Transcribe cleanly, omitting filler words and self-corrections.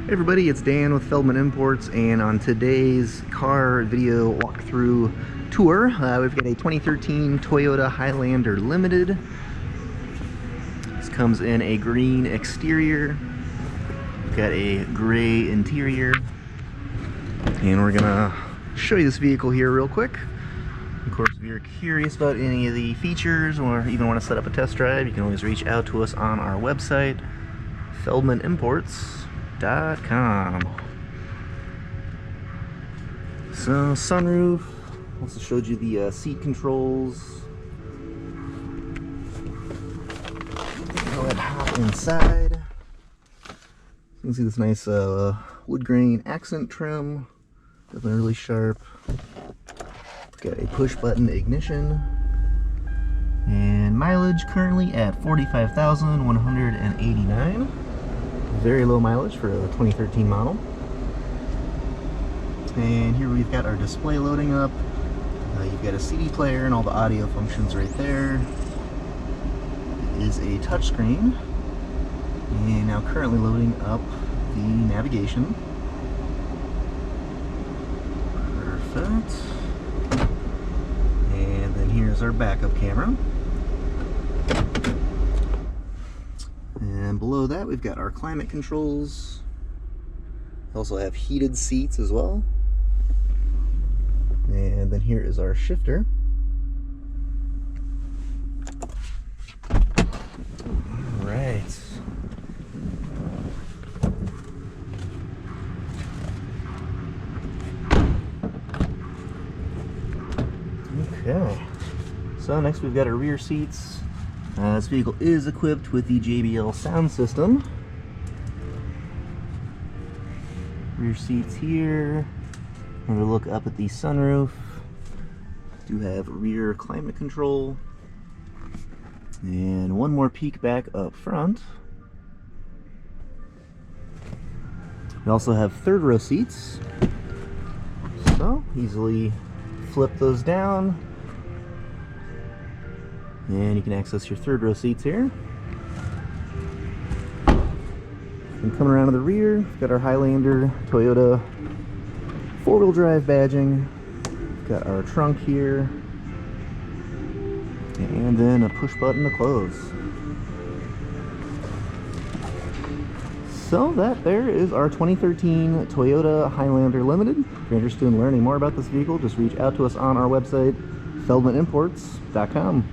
Hey everybody, it's Dan with Feldmann Imports, and on today's car video walkthrough tour, we've got a 2013 Toyota Highlander Limited. This comes in a green exterior, we've got a gray interior, and we're gonna show you this vehicle here real quick. Of course, if you're curious about any of the features or even want to set up a test drive, you can always reach out to us on our website, feldmannimports.com. So, sunroof, also showed you the seat controls. Go ahead and hop inside. You can see this nice wood grain accent trim, definitely really sharp. Got a push button ignition, and mileage currently at 45,189. Very low mileage for a 2013 model. And here we've got our display loading up. You've got a CD player and all the audio functions right there. It is a touchscreen, and now currently loading up the navigation. Perfect. And then here's our backup camera. And below that, we've got our climate controls. We also have heated seats as well. And then here is our shifter. All right. Okay. So next we've got our rear seats. This vehicle is equipped with the JBL sound system. Rear seats here. Another look up at the sunroof. Do have rear climate control. And one more peek back up front. We also have third row seats. So easily flip those down. And you can access your third row seats here. And coming around to the rear, we've got our Highlander Toyota four-wheel drive badging. We've got our trunk here. And then a push button to close. So that there is our 2013 Toyota Highlander Limited. If you're interested in learning more about this vehicle, just reach out to us on our website, feldmannimports.com.